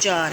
4۔